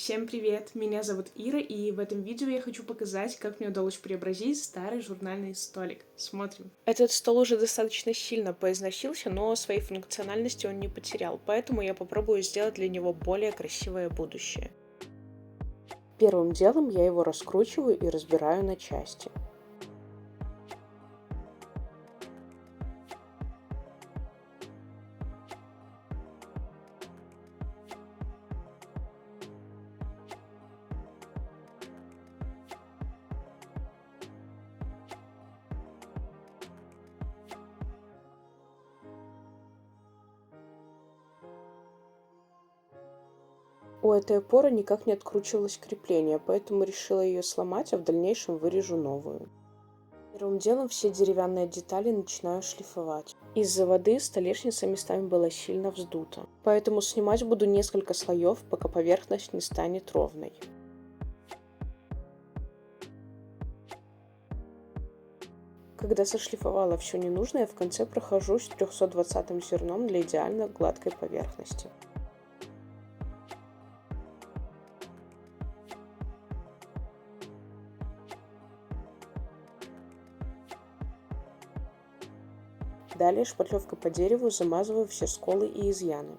Всем привет! Меня зовут Ира, и в этом видео я хочу показать, как мне удалось преобразить старый журнальный столик. Смотрим. Этот стол уже достаточно сильно поизносился, но своей функциональности он не потерял, поэтому я попробую сделать для него более красивое будущее. Первым делом я его раскручиваю и разбираю на части. У этой опоры никак не откручивалось крепление, поэтому решила ее сломать, а в дальнейшем вырежу новую. Первым делом все деревянные детали начинаю шлифовать. Из-за воды столешница местами была сильно вздута, поэтому снимать буду несколько слоев, пока поверхность не станет ровной. Когда сошлифовала все ненужное, в конце прохожусь 320 зерном для идеально гладкой поверхности. Далее шпатлевкой по дереву замазываю все сколы и изъяны.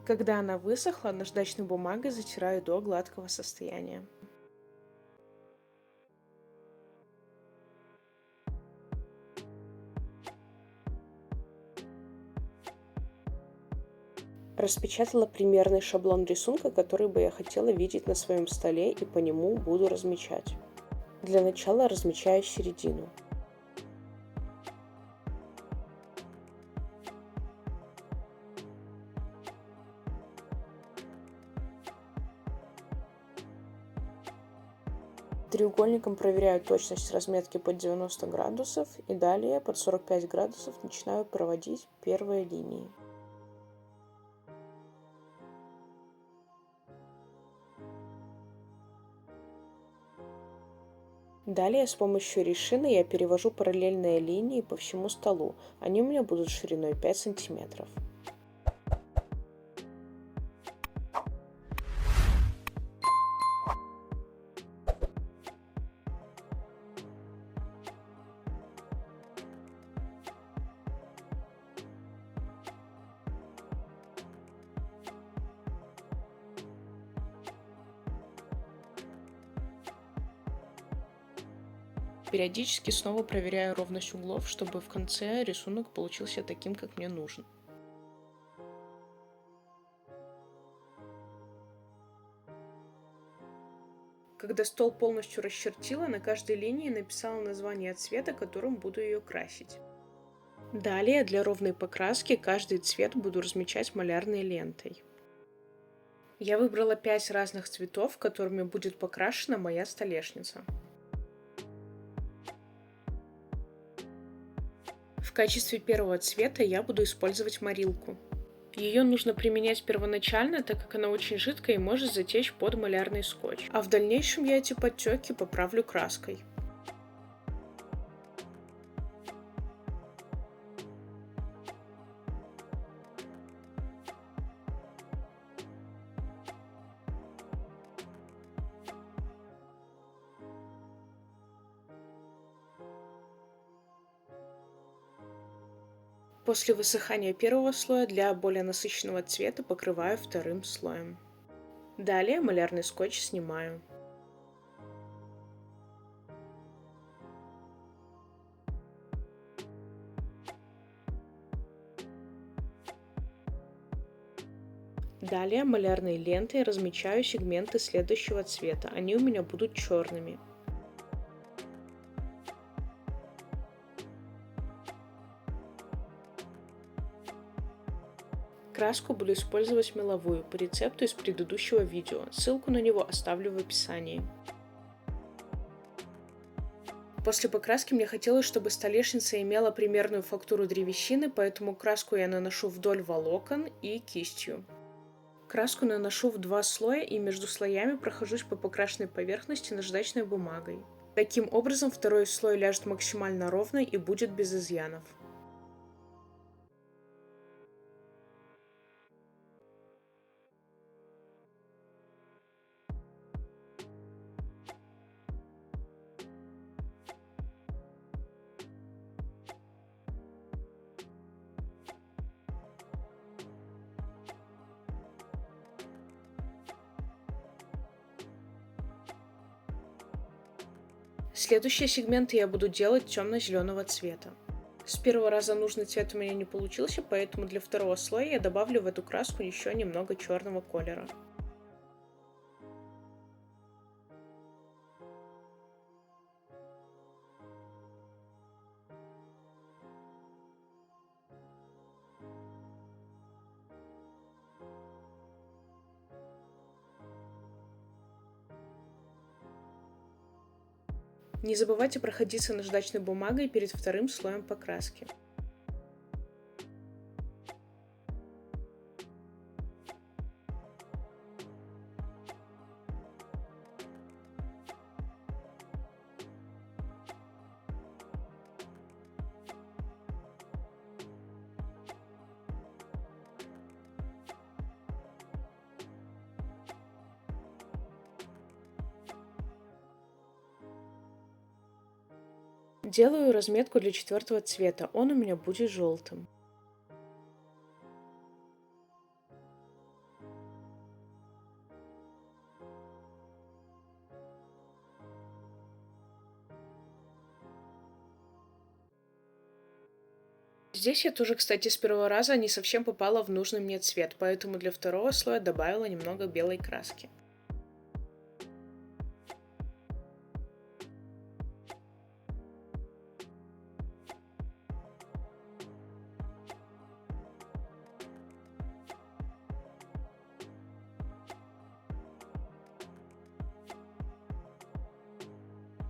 Когда она высохла, наждачной бумагой затираю до гладкого состояния. Распечатала примерный шаблон рисунка, который бы я хотела видеть на своем столе, и по нему буду размечать. Для начала размечаю середину. Треугольником проверяю точность разметки под 90 градусов и далее под 45 градусов начинаю проводить первые линии. Далее с помощью решины я перевожу параллельные линии по всему столу. Они у меня будут шириной 5 сантиметров. Периодически снова проверяю ровность углов, чтобы в конце рисунок получился таким, как мне нужно. Когда стол полностью расчертила, на каждой линии написала название цвета, которым буду ее красить. Далее для ровной покраски каждый цвет буду размечать малярной лентой. Я выбрала 5 разных цветов, которыми будет покрашена моя столешница. В качестве первого цвета я буду использовать морилку. Ее нужно применять первоначально, так как она очень жидкая и может затечь под малярный скотч. А в дальнейшем я эти подтеки поправлю краской. После высыхания первого слоя для более насыщенного цвета покрываю вторым слоем. Далее малярный скотч снимаю. Далее малярной лентой размечаю сегменты следующего цвета. Они у меня будут черными. Краску буду использовать меловую по рецепту из предыдущего видео. Ссылку на него оставлю в описании. После покраски мне хотелось, чтобы столешница имела примерную фактуру древесины, поэтому краску я наношу вдоль волокон и кистью. Краску наношу в 2 слоя и между слоями прохожусь по покрашенной поверхности наждачной бумагой. Таким образом, второй слой ляжет максимально ровно и будет без изъянов. Следующие сегменты я буду делать темно-зеленого цвета. С первого раза нужный цвет у меня не получился, поэтому для второго слоя я добавлю в эту краску еще немного черного колера. Не забывайте проходиться наждачной бумагой перед вторым слоем покраски. Делаю разметку для четвертого цвета, он у меня будет желтым. Здесь я тоже, кстати, с первого раза не совсем попала в нужный мне цвет, поэтому для второго слоя добавила немного белой краски.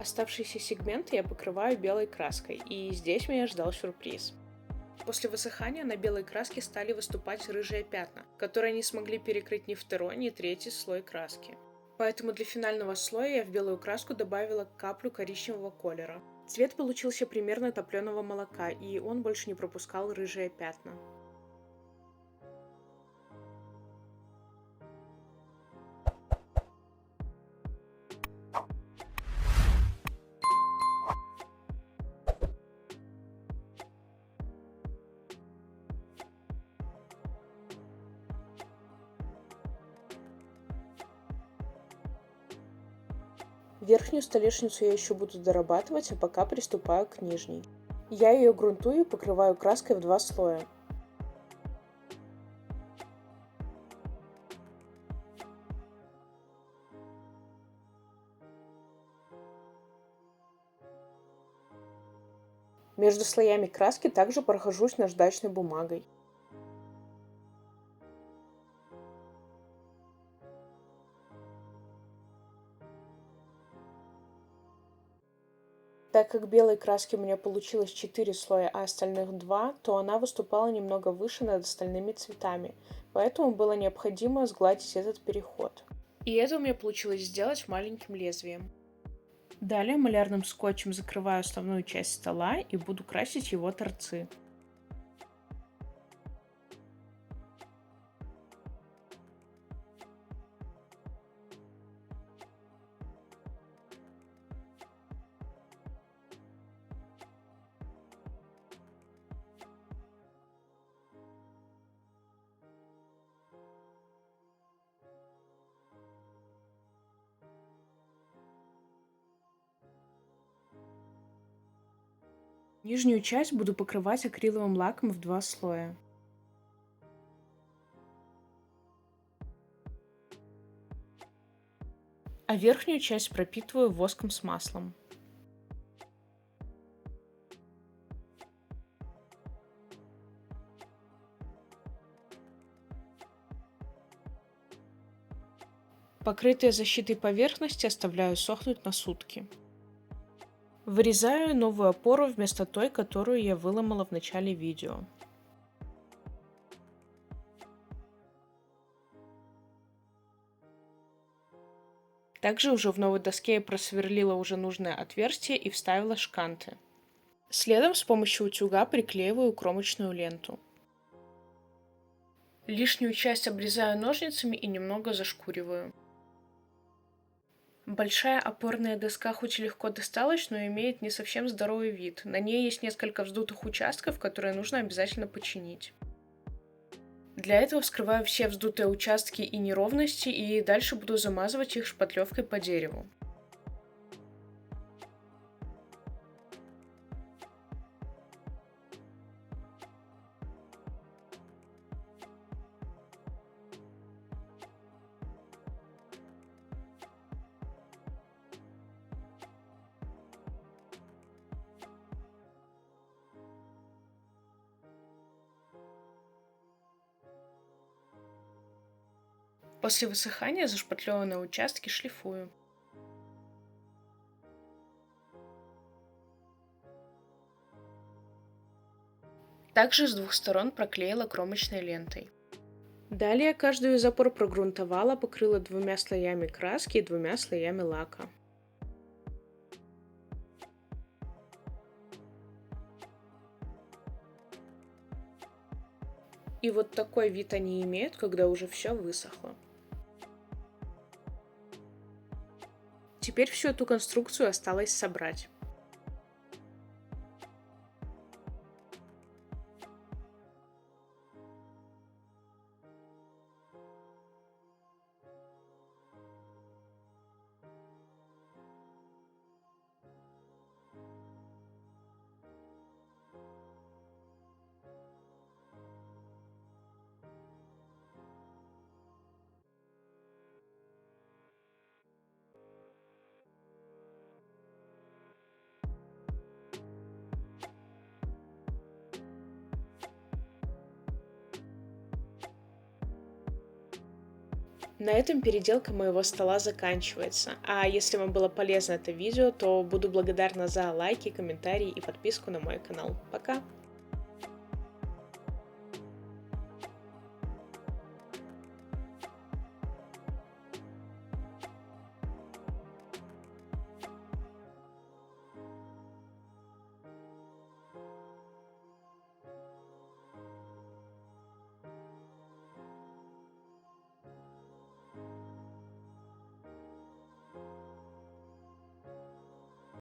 Оставшиеся сегменты я покрываю белой краской, и здесь меня ждал сюрприз. После высыхания на белой краске стали выступать рыжие пятна, которые не смогли перекрыть ни второй, ни третий слой краски. Поэтому для финального слоя я в белую краску добавила каплю коричневого колера. Цвет получился примерно топленого молока, и он больше не пропускал рыжие пятна. Верхнюю столешницу я еще буду дорабатывать, а пока приступаю к нижней. Я ее грунтую и покрываю краской в 2 слоя. Между слоями краски также прохожусь наждачной бумагой. Так как белой краски у меня получилось 4 слоя, а остальных 2, то она выступала немного выше над остальными цветами, поэтому было необходимо сгладить этот переход. И это у меня получилось сделать маленьким лезвием. Далее малярным скотчем закрываю основную часть стола и буду красить его торцы. Нижнюю часть буду покрывать акриловым лаком в 2 слоя. А верхнюю часть пропитываю воском с маслом. Покрытые защитой поверхности оставляю сохнуть на сутки. Вырезаю новую опору вместо той, которую я выломала в начале видео. Также уже в новой доске я просверлила уже нужное отверстие и вставила шканты. Следом с помощью утюга приклеиваю кромочную ленту. Лишнюю часть обрезаю ножницами и немного зашкуриваю. Большая опорная доска хоть и легко досталась, но имеет не совсем здоровый вид. На ней есть несколько вздутых участков, которые нужно обязательно починить. Для этого вскрываю все вздутые участки и неровности и дальше буду замазывать их шпатлевкой по дереву. После высыхания зашпатлеванные участки шлифую. Также с двух сторон проклеила кромочной лентой. Далее каждую из опор прогрунтовала, покрыла 2 слоями краски и 2 слоями лака. И вот такой вид они имеют, когда уже все высохло. Теперь всю эту конструкцию осталось собрать. На этом переделка моего стола заканчивается. А если вам было полезно это видео, то буду благодарна за лайки, комментарии и подписку на мой канал. Пока!